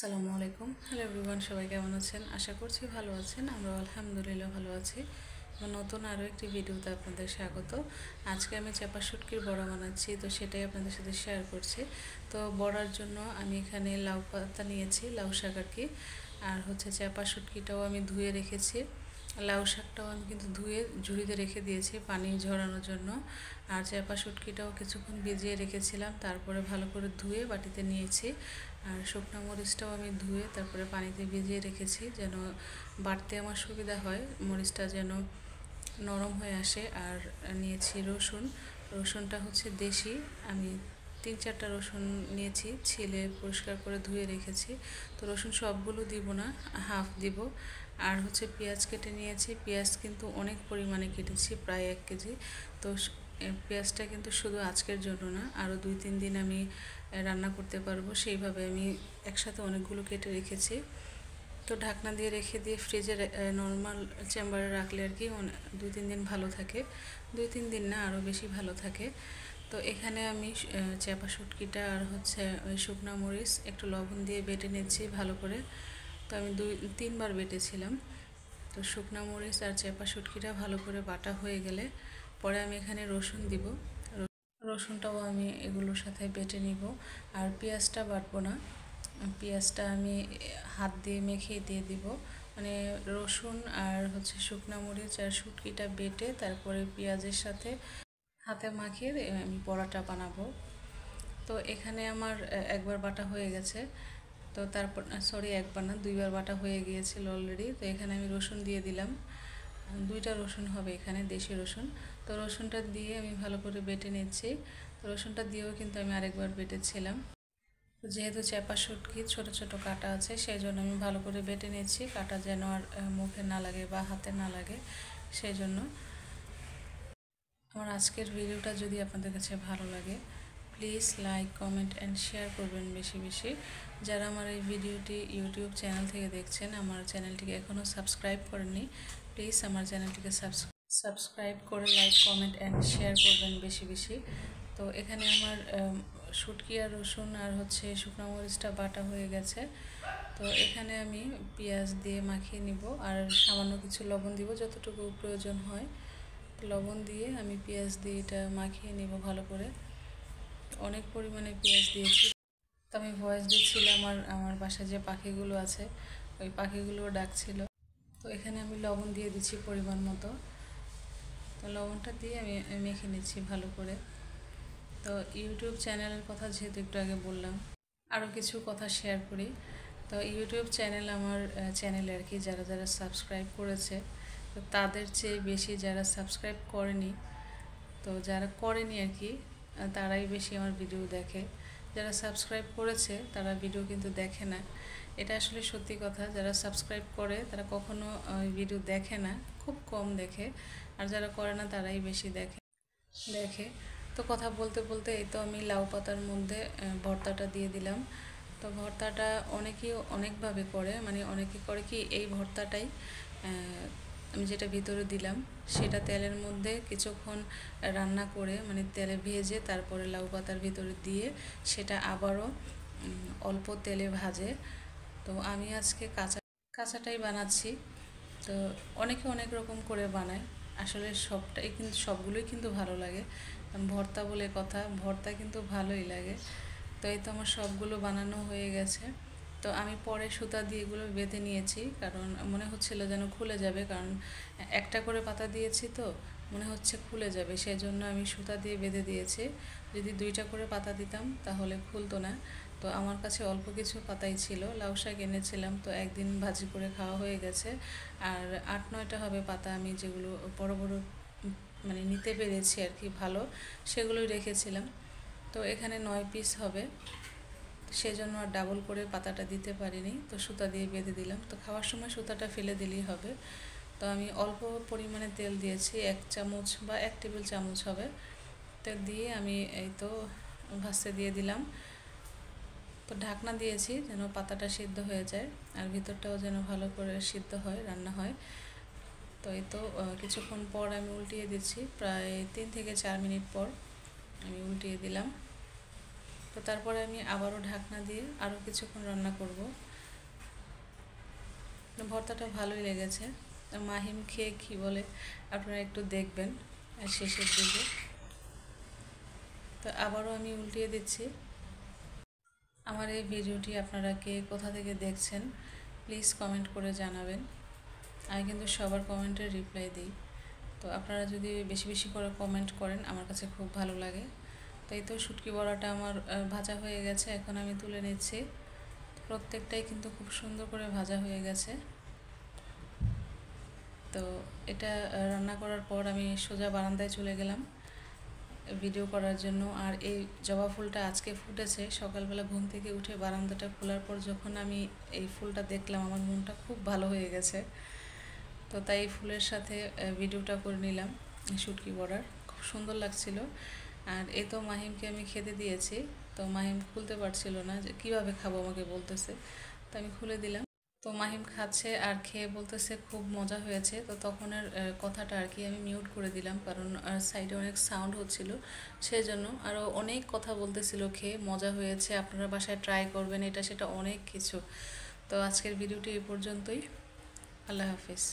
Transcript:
আসসালামু আলাইকুম। Hello everyone, সবাই কেমন আছেন? আশা করছি ভালো আছেন। আমরা আলহামদুলিল্লাহ ভালো আছি। নতুন আরও একটি ভিডিওতে আপনাদের স্বাগত। আজকে আমি চাপা শুটকির বড়া বানাচ্ছি, তো সেটাই আপনাদের সাথে শেয়ার করছি। তো বড়ার জন্য আমি এখানে লাউ পাতা নিয়েছি, লাউ শাক আর কি, আর হচ্ছে চাপা শুটকিটাও আমি ধুয়ে রেখেছি। লাউ শাকটাও আমি কিন্তু ধুয়ে ঝুড়িতে রেখে দিয়েছি পানি ঝরানোর জন্য। আর চাপা শুটকিটাও কিছুক্ষণ ভিজিয়ে রেখেছিলাম, তারপরে ভালো করে ধুয়ে বাটিতে নিয়েছি। আর শুকনো মরিচটাও আমি ধুয়ে তারপরে পানিতে ভিজিয়ে রেখেছি, যেন বাটতে আমার সুবিধা হয়, মরিচটা যেন নরম হয়ে আসে। আর নিয়েছি রসুনটা হচ্ছে দেশি, আমি 3-4টা রসুন নিয়েছি, ছিলে পরিষ্কার করে ধুয়ে রেখেছি। তো রসুন সবগুলো দিব না, হাফ দিব। আর হচ্ছে পেঁয়াজ কেটে নিয়েছি, পেঁয়াজ কিন্তু অনেক পরিমাণে কেটেছি, প্রায় 1 কেজি। তো পেঁয়াজটা কিন্তু শুধু আজকের জন্য না, আরও 2-3 দিন আমি রান্না করতে পারবো, সেইভাবে আমি একসাথে অনেকগুলো কেটে রেখেছি। তো ঢাকনা দিয়ে রেখে দিয়ে ফ্রিজে নর্মাল চেম্বারে রাখলে আর কি 2-3 দিন ভালো থাকে, 2-3 দিন না আরও বেশি ভালো থাকে। তো এখানে আমি চাপা শুটকিটা আর হচ্ছে ওই শুকনো মরিচ একটু লবণ দিয়ে বেটে নিচ্ছি ভালো করে। তো আমি 2-3 বার বেটেছিলাম। তো শুকনো মরিচ আর চাপা শুটকিটা ভালো করে বাটা হয়ে গেলে পরে আমি এখানে রসুন দিব। রসুনটাও আমি এগুলোর সাথে বেটে নিব। আর পেঁয়াজটা বাটবো না, পেঁয়াজটা আমি হাত দিয়ে মেখে দিয়ে দিব। মানে রসুন আর হচ্ছে শুকনো মরিচ আর শুটকিটা বেটে তারপরে পেঁয়াজের সাথে হাতে মাখিয়ে আমি বড়াটা বানাবো। তো এখানে আমার একবার বাটা হয়ে গেছে। তো তারপর একবার না 2বার বাটা হয়ে গিয়েছিল অলরেডি। তো এখানে আমি রসুন দিয়ে দিলাম, 2টা রসুন হবে এখানে, দেশি রসুন। তো রসুনটা দিয়ে আমি ভালো করে বেটে নিচ্ছি। তো রসুনটা দিয়েও কিন্তু আমি আরেকবার বেটেছিলাম। যেহেতু চাপা শুটকি ছোট ছোট কাটা আছে, সেই জন্য আমি ভালো করে বেটে নিচ্ছি, কাটা যেন আর মুখে না লাগে বা হাতে না লাগে, সেই জন্য। আমার আজকের ভিডিওটা যদি আপনাদের কাছে ভালো লাগে, please like, comment and share করবেন বেশি বেশি। যারা আমার এই ভিডিওটি ইউটিউব চ্যানেল থেকে দেখছেন, আমার চ্যানেলটিকে এখনও সাবস্ক্রাইব করেননি, প্লিজ আমার চ্যানেলটিকে সাবস্ক্রাইব করে লাইক, কমেন্ট অ্যান্ড শেয়ার করবেন বেশি বেশি। তো এখানে আমার শুটকি আর রসুন আর হচ্ছে শুকনো মরিচটা বাটা হয়ে গেছে। তো এখানে আমি পেঁয়াজ দিয়ে মাখিয়ে নিব, আর সামান্য কিছু লবণ দিব যতটুকু প্রয়োজন হয়। লবণ দিয়ে আমি পেঁয়াজ দিয়ে এটা মাখিয়ে নিব ভালো করে। অনেক পরিমাণে পেঁয়াজ দিয়েছি। তো আমি ভয়েস দিচ্ছিলাম, আমার বাসায় যে পাখিগুলো আছে ওই পাখিগুলোও ডাকছিল। তো এখানে আমি লবণ দিয়ে দিচ্ছি পরিমাণ মতো। তো লবণটা দিয়ে আমি মেখে নিচ্ছি ভালো করে। তো ইউটিউব চ্যানেলের কথা যেহেতু একটু আগে বললাম, আরও কিছু কথা শেয়ার করি। তো ইউটিউব চ্যানেল আমার চ্যানেলে আর কি যারা যারা সাবস্ক্রাইব করেছে, তো তাদের চেয়ে বেশি যারা সাবস্ক্রাইব করেনি, তো যারা করেনি আর কি তারাই বেশি আমার ভিডিও দেখে। যারা সাবস্ক্রাইব করেছে তারা ভিডিও কিন্তু দেখে না, এটা আসলে সত্যি কথা। যারা সাবস্ক্রাইব করে তারা কখনো ভিডিও দেখে না, খুব কম দেখে। আর যারা করে না তারাই বেশি দেখে। তো কথা বলতে বলতে এই তো আমি লাউ পাতার মধ্যে ভর্তাটা দিয়ে দিলাম। তো ভর্তাটা অনেকেই অনেকভাবে করে, মানে অনেকে করে কি এই ভর্তাটাই আমি যেটা ভিতরে দিলাম সেটা তেলের মধ্যে কিছুক্ষণ রান্না করে, মানে তেলে ভেজে তারপরে লাউ পাতার ভিতরে দিয়ে সেটা আবারও অল্প তেলে ভাজে। তো আমি আজকে কাঁচাটাই বানাচ্ছি। তো অনেকে অনেক রকম করে বানায়, আসলে সবগুলোই কিন্তু ভালো লাগে। ভর্তা বলে কথা, ভর্তা কিন্তু ভালোই লাগে। তো এই তো আমার সবগুলো বানানো হয়ে গেছে। তো আমি পরে সুতা দিয়ে এগুলো বেঁধে নিয়েছি, কারণ মনে হচ্ছিল যেন খুলে যাবে, কারণ একটা করে পাতা দিয়েছি তো মনে হচ্ছে খুলে যাবে, সেই জন্য আমি সুতা দিয়ে বেঁধে দিয়েছি। যদি 2টা করে পাতা দিতাম তাহলে খুলতো না। তো আমার কাছে অল্প কিছু পাতাই ছিল, লাউ শাক এনেছিলাম, তো একদিন ভাজি করে খাওয়া হয়ে গেছে। আর 8-9টা হবে পাতা, আমি যেগুলো বড় বড় মানে নিতে পেরেছি আর কি ভালো, সেগুলোই রেখেছিলাম। তো এখানে 9 পিস হবে, সেজন্য আর ডাবল করে পাতাটা দিতে পারিনি, তো সুতা দিয়ে বেঁধে দিলাম। তো খাওয়ার সময় সুতাটা ফেলে দিলেই হবে। তো আমি অল্প পরিমাণে তেল দিয়েছি, 1 চামচ বা 1 টেবিল চামচ হবে। তো দিয়ে আমি এই তো ভাজতে দিয়ে দিলাম। তো ঢাকনা দিয়েছি যেন পাতাটা সিদ্ধ হয়ে যায়, আর ভিতরটাও যেন ভালো করে সিদ্ধ হয়, রান্না হয়। তো এই তো কিছুক্ষণ পর আমি উল্টিয়ে দিচ্ছি, প্রায় 3 থেকে 4 মিনিট পর আমি উল্টিয়ে দিলাম। তো তারপরে আমি আবারও ঢাকনা দিয়ে আরও কিছুক্ষণ রান্না করব। ভর্তাটা ভালোই লেগেছে। মাহিম খেয়ে কী বলে আপনারা একটু দেখবেন শেষের দিকে। তো আবারও আমি উল্টিয়ে দিচ্ছি। আমার এই ভিডিওটি আপনারা কে কোথা থেকে দেখছেন প্লিজ কমেন্ট করে জানাবেন। আমি কিন্তু সবার কমেন্টের রিপ্লাই দিই, তো আপনারা যদি বেশি বেশি করে কমেন্ট করেন আমার কাছে খুব ভালো লাগে। তাই তো শুটকি বড়াটা আমার ভাজা হয়ে গেছে, এখন আমি তুলে নিচ্ছি। প্রত্যেকটাই কিন্তু খুব সুন্দর করে ভাজা হয়ে গেছে। তো এটা রান্না করার পর আমি সোজা বারান্দায় চলে গেলাম ভিডিও করার জন্য। আর এই জবা ফুলটা আজকে ফুটেছে। সকালবেলা ঘুম থেকে উঠে বারান্দাটা খোলার পর যখন আমি এই ফুলটা দেখলাম আমার মনটা খুব ভালো হয়ে গেছে। তো তাই ফুলের সাথে ভিডিওটা করে নিলাম শুটকি বড়ার, খুব সুন্দর লাগছিল। আর এই তো মাহিমকে আমি খেতে দিয়েছি, তো মাহিম খুলতে পারছিল না যে কীভাবে খাবো, আমাকে বলতেছে, তো আমি খুলে দিলাম। তো মাহিম খাচ্ছে আর খেয়ে বলতেছে খুব মজা হয়েছে। তো তখনের কথাটা আর কি আমি মিউট করে দিলাম, কারণ সাইডে অনেক সাউন্ড হচ্ছিল, সেই জন্য। আরও অনেক কথা বলতেছিল খেয়ে মজা হয়েছে, আপনারা বাসায় ট্রাই করবেন, এটা সেটা অনেক কিছু। তো আজকের ভিডিওটি এই পর্যন্তই। আল্লাহ হাফিজ।